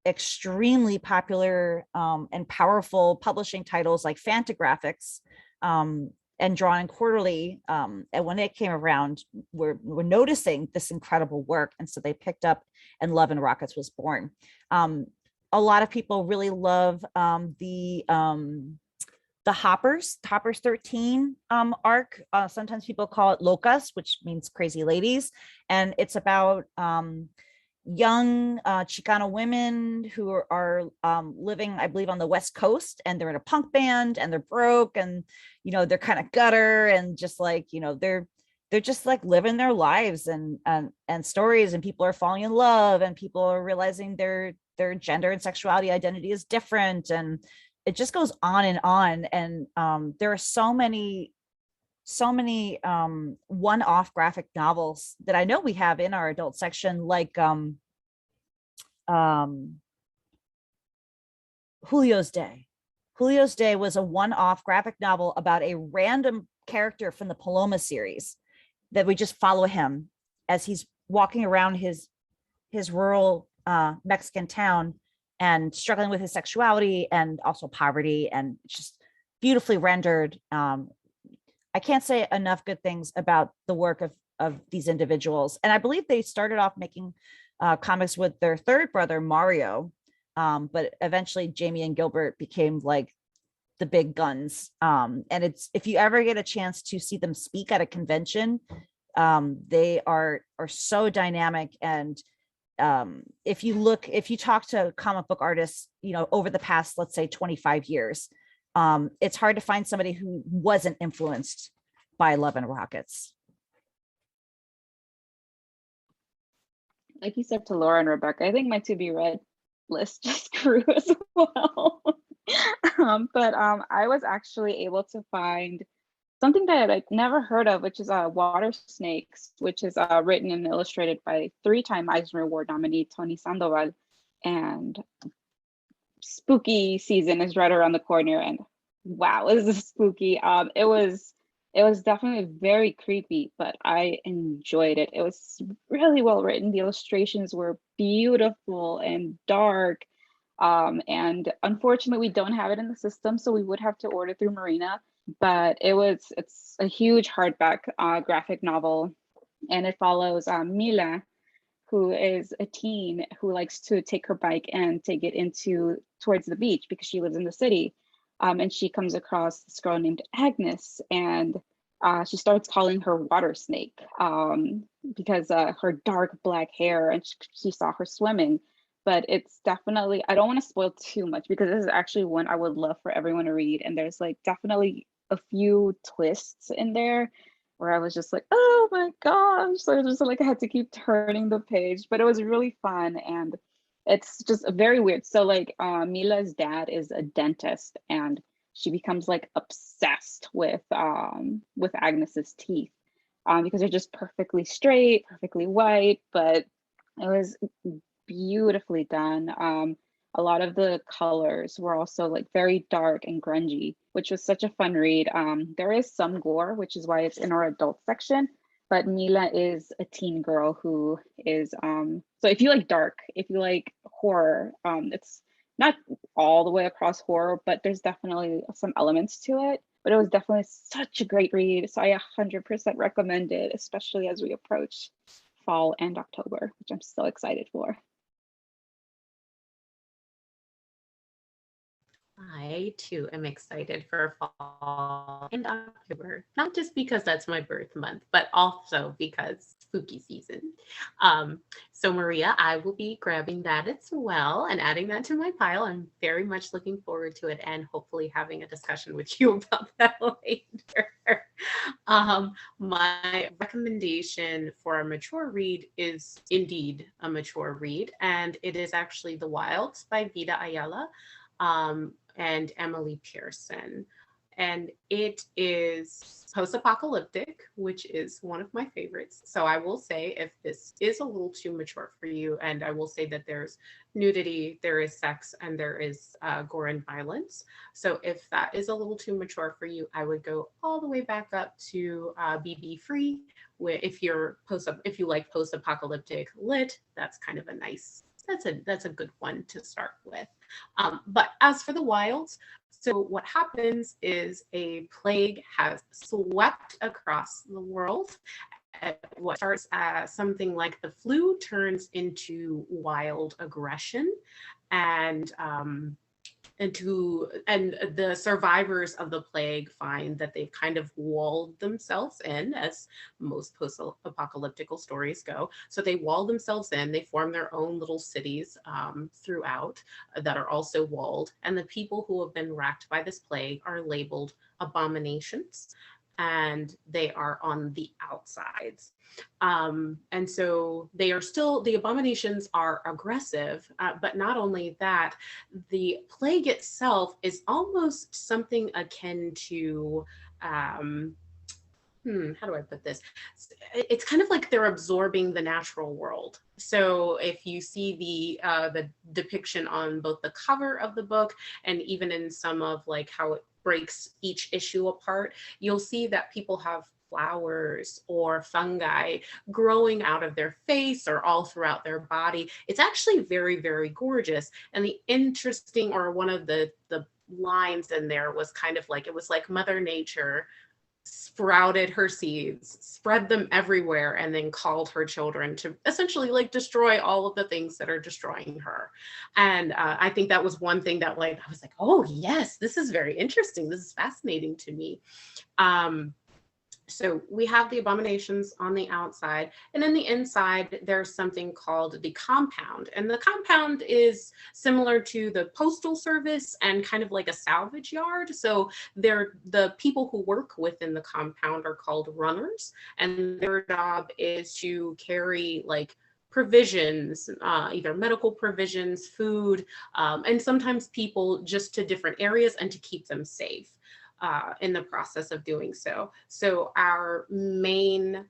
extremely popular and powerful publishing titles like Fantagraphics and Drawn Quarterly. And when it came around, we're noticing this incredible work. And so they picked up, and Love and Rockets was born. A lot of people really love the Hoppers 13 arc. Sometimes people call it Locas, which means crazy ladies. And it's about young Chicano women who are living, I believe, on the West Coast, and they're in a punk band, and they're broke, and they're kind of gutter, and just like they're just like living their lives, and stories, and people are falling in love, and people are realizing their gender and sexuality identity is different, and it just goes on and on. And there are so many one-off graphic novels that I know we have in our adult section, like Julio's Day. Julio's Day was a one-off graphic novel about a random character from the Paloma series that we just follow him as he's walking around his rural Mexican town and struggling with his sexuality and also poverty, and just beautifully rendered. I can't say enough good things about the work of these individuals. And I believe they started off making comics with their third brother, Mario. But eventually Jamie and Gilbert became like the big guns. And it's, if you ever get a chance to see them speak at a convention, they are so dynamic. And if you talk to comic book artists, over the past, let's say 25 years, it's hard to find somebody who wasn't influenced by Love and Rockets. Like you said to Laura and Rebecca, I think my to be read list just grew as well. But I was actually able to find something that I'd never heard of, which is Water Snakes, which is written and illustrated by 3-time Eisner Award nominee Tony Sandoval. And spooky season is right around the corner, and wow, is this spooky. It was definitely very creepy, but I enjoyed it. It was really well written. The illustrations were beautiful and dark. And unfortunately, we don't have it in the system, so we would have to order through Marina. But it's a huge hardback graphic novel, and it follows Mila, who is a teen who likes to take her bike and take it towards the beach because she lives in the city. And she comes across this girl named Agnes, and she starts calling her Water Snake because her dark black hair, and she saw her swimming. But it's definitely, I don't want to spoil too much because this is actually one I would love for everyone to read. And there's like definitely a few twists in there where I was just like, oh my gosh. So I had to keep turning the page, but it was really fun. And it's just very weird. So like Mila's dad is a dentist, and she becomes like obsessed with Agnes's teeth because they're just perfectly straight, perfectly white, but it was beautifully done. A lot of the colors were also like very dark and grungy, which was such a fun read. There is some gore, which is why it's in our adult section, but Mila is a teen girl who is, so if you like dark, if you like horror, it's not all the way across horror, but there's definitely some elements to it. But it was definitely such a great read. So I 100% recommend it, especially as we approach fall and October, which I'm so excited for. I too am excited for fall and October, not just because that's my birth month, but also because spooky season. So Maria, I will be grabbing that as well and adding that to my pile. I'm very much looking forward to it, and hopefully having a discussion with you about that later. My recommendation for a mature read is indeed a mature read, and it is actually The Wilds by Vida Ayala and Emily Pearson. And it is post-apocalyptic, which is one of my favorites. So I will say if this is a little too mature for you, and I will say that there's nudity, there is sex, and there is gore and violence. So if that is a little too mature for you, I would go all the way back up to BB Free. Where if you like post-apocalyptic lit, that's kind of a nice that's a good one to start with. But as for the wilds, so what happens is a plague has swept across the world. What starts as something like the flu turns into wild aggression, and and the survivors of the plague find that they've kind of walled themselves in, as most post-apocalyptic stories go. So they wall themselves in, they form their own little cities throughout that are also walled, and the people who have been racked by this plague are labeled abominations, and they are on the outsides. And so the abominations are aggressive, but not only that, the plague itself is almost something akin to, how do I put this? It's kind of like they're absorbing the natural world. So if you see the depiction on both the cover of the book and even in some of like how it breaks each issue apart, you'll see that people have flowers or fungi growing out of their face or all throughout their body. It's actually very, very gorgeous. And the interesting, or one of the lines in there was kind of like, it was like Mother Nature sprouted her seeds, spread them everywhere, and then called her children to essentially like destroy all of the things that are destroying her. And I think that was one thing that like I was like, oh yes, this is very interesting, this is fascinating to me. So we have the abominations on the outside, and in the inside there's something called the compound, and the compound is similar to the postal service and kind of like a salvage yard. So the people who work within the compound are called runners, and their job is to carry like provisions, either medical provisions, food, and sometimes people just to different areas and to keep them safe in the process of doing so. So our main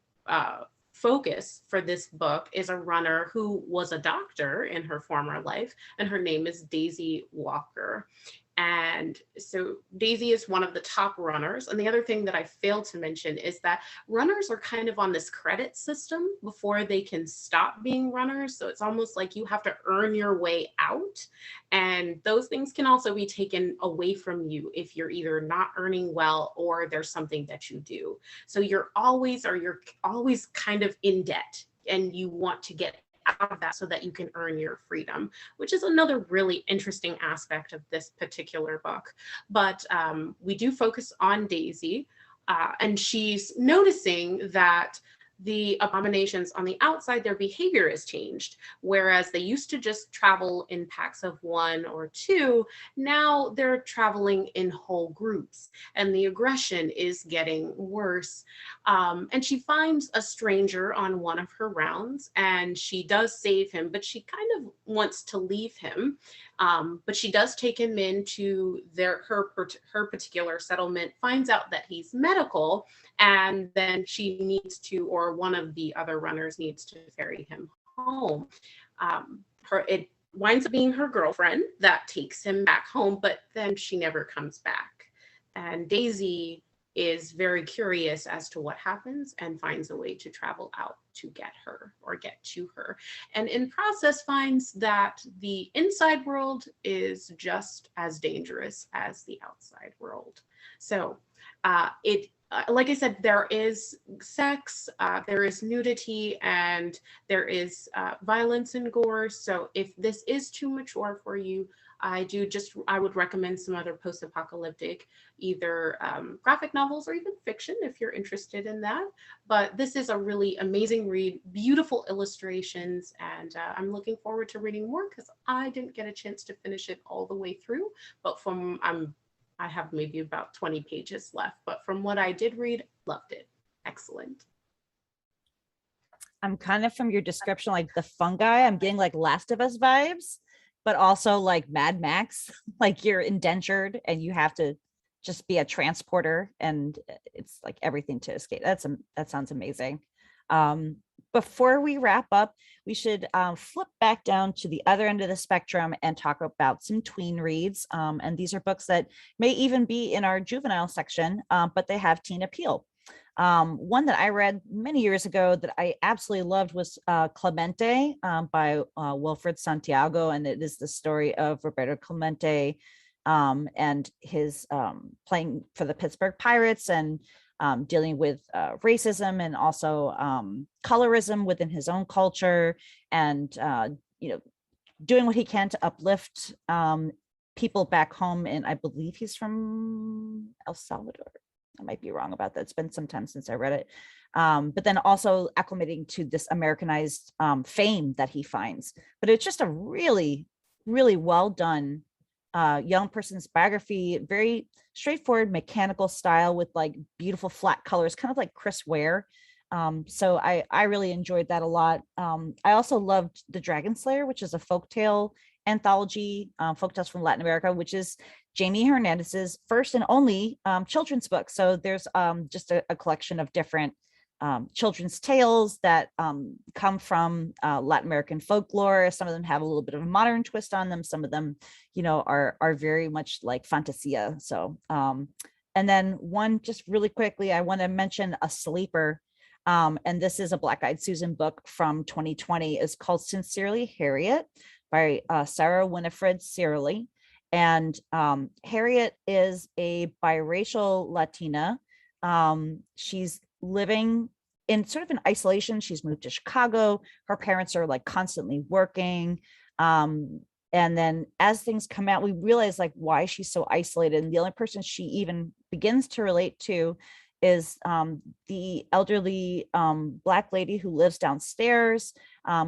focus for this book is a runner who was a doctor in her former life, and her name is Daisy Walker. And so Daisy is one of the top runners. And the other thing that I failed to mention is that runners are kind of on this credit system before they can stop being runners. So it's almost like you have to earn your way out. And those things can also be taken away from you if you're either not earning well or there's something that you do. So you're always kind of in debt, and you want to get out of that so that you can earn your freedom, which is another really interesting aspect of this particular book. But we do focus on Daisy, and she's noticing that the abominations on the outside, their behavior has changed. Whereas they used to just travel in packs of 1 or 2, now they're traveling in whole groups, and the aggression is getting worse. And she finds a stranger on one of her rounds, and she does save him, but she kind of wants to leave him. But she does take him into her particular settlement, finds out that he's medical, and then she needs to, or one of the other runners needs to ferry him home. It winds up being her girlfriend that takes him back home, but then she never comes back. And Daisy is very curious as to what happens and finds a way to travel out to get her, or get to her. And in process finds that the inside world is just as dangerous as the outside world. So like I said, there is sex, there is nudity, and there is violence and gore. So if this is too mature for you, I would recommend some other post-apocalyptic, either graphic novels or even fiction if you're interested in that. But this is a really amazing read, beautiful illustrations, and I'm looking forward to reading more because I didn't get a chance to finish it all the way through. But I have maybe about 20 pages left, but from what I did read, Loved it. Excellent. I'm kind of, from your description, like the fungi, I'm getting like Last of Us vibes, but also like Mad Max, like you're indentured and you have to just be a transporter, and it's like everything to escape. That sounds amazing. Before we wrap up, we should flip back down to the other end of the spectrum and talk about some tween reads. And these are books that may even be in our juvenile section, but they have teen appeal. One that I read many years ago that I absolutely loved was Clemente by Wilfred Santiago. And it is the story of Roberto Clemente and his playing for the Pittsburgh Pirates, and dealing with racism and also colorism within his own culture, and doing what he can to uplift people back home. And I believe he's from El Salvador. I might be wrong about that. It's been some time since I read it. But then also acclimating to this Americanized fame that he finds. But it's just a really, really well done young person's biography, very straightforward mechanical style with like beautiful flat colors, kind of like Chris Ware. So I really enjoyed that a lot. I also loved The Dragon Slayer, which is a folktale anthology, folktales from Latin America, which is Jamie Hernandez's first and only children's book. So there's just a collection of different children's tales that come from Latin American folklore. Some of them have a little bit of a modern twist on them. Some of them, are very much like fantasia. So, and then one, just really quickly, I want to mention a sleeper. And this is a Black Eyed Susan book from 2020. It's called Sincerely Harriet by Sarah Winifred Searle. And Harriet is a biracial Latina. She's living in sort of an isolation. She's moved to Chicago. Her parents are like constantly working. And then as things come out, we realize like why she's so isolated. And the only person she even begins to relate to is the elderly Black lady who lives downstairs,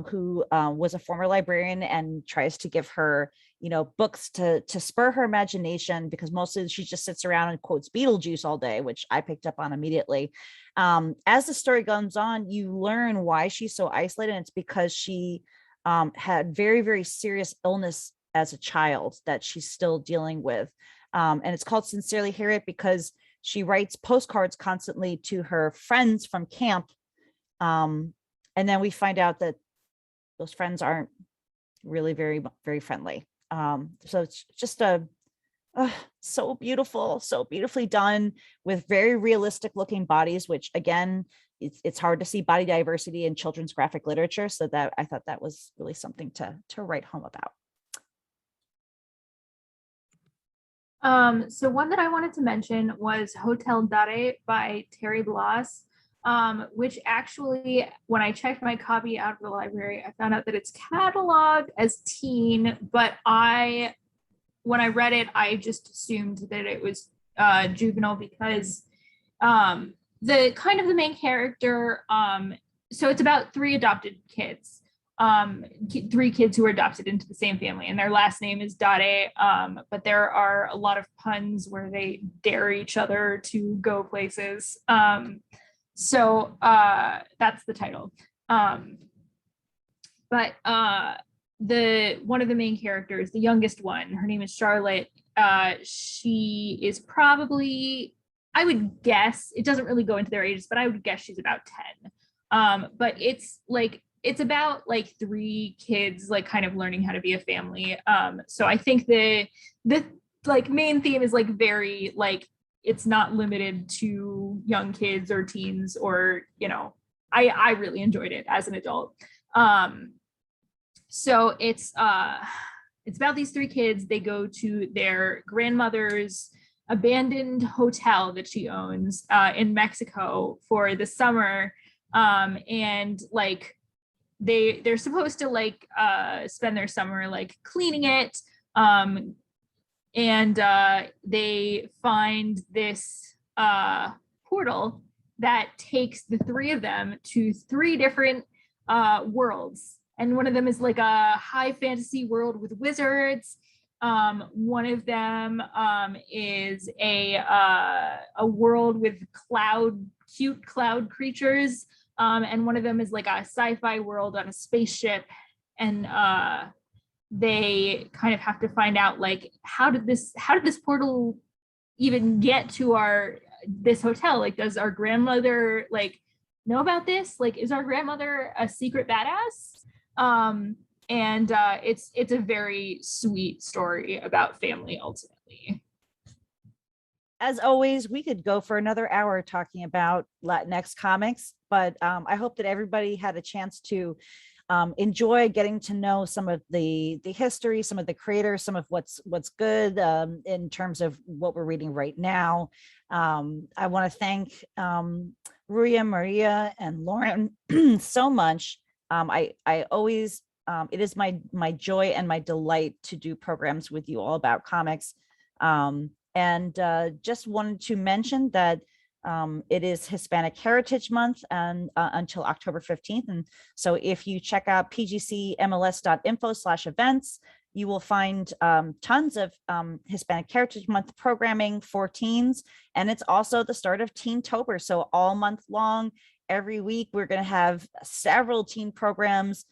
who was a former librarian and tries to give her, books to spur her imagination, because mostly she just sits around and quotes Beetlejuice all day, which I picked up on immediately. As the story goes on, you learn why she's so isolated. And it's because she had very, very serious illness as a child that she's still dealing with. And it's called Sincerely Harriet because she writes postcards constantly to her friends from camp. And then we find out that those friends aren't really very, very friendly. So it's just so beautiful, so beautifully done, with very realistic looking bodies, which again, it's hard to see body diversity in children's graphic literature. So that I thought that was really something to write home about. So one that I wanted to mention was Hotel Dare by Terry Blas, which actually, when I checked my copy out of the library, I found out that it's cataloged as teen, but when I read it, I just assumed that it was juvenile because the main character, so it's about three adopted kids. Three kids who were adopted into the same family, and their last name is Dare, but there are a lot of puns where they dare each other to go places. So that's the title. But one of the main characters, the youngest one, her name is Charlotte. She is probably, I would guess, it doesn't really go into their ages, but I would guess she's about 10. But it's about like three kids like kind of learning how to be a family. So I think the like main theme is like very like, it's not limited to young kids or teens, or I really enjoyed it as an adult. So it's about these three kids. They go to their grandmother's abandoned hotel that she owns in Mexico for the summer, and like they're supposed to like spend their summer like cleaning it, and they find this portal that takes the three of them to three different worlds, and one of them is like a high fantasy world with wizards. One of them is a world with cute cloud creatures, and one of them is like a sci-fi world on a spaceship, and they kind of have to find out like how did this portal even get to this hotel? Like, does our grandmother like know about this? Like, is our grandmother a secret badass? And it's a very sweet story about family ultimately. As always, we could go for another hour talking about Latinx comics, but I hope that everybody had a chance to enjoy getting to know some of the history, some of the creators, some of what's good in terms of what we're reading right now. I want to thank Ruya, Maria, and Lauren so much. I always it is my joy and my delight to do programs with you all about comics. And just wanted to mention that it is Hispanic Heritage Month and until October 15th. And so if you check out pgcmls.info/events, you will find tons of Hispanic Heritage Month programming for teens. And it's also the start of Teentober. So all month long, every week, we're going to have several teen programs.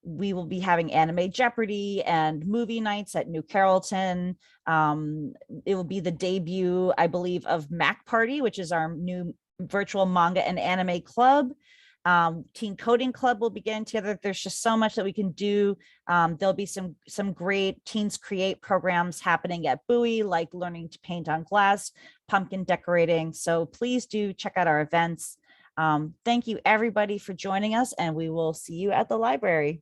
We will be having Anime Jeopardy and movie nights at New Carrollton. It will be the debut, I believe, of Mac Party, which is our new virtual manga and anime club. Teen Coding Club will be getting together. There's just so much that we can do. There'll be some great Teens Create programs happening at Bowie, like learning to paint on glass, pumpkin decorating. So please do check out our events. Thank you everybody for joining us, and we will see you at the library.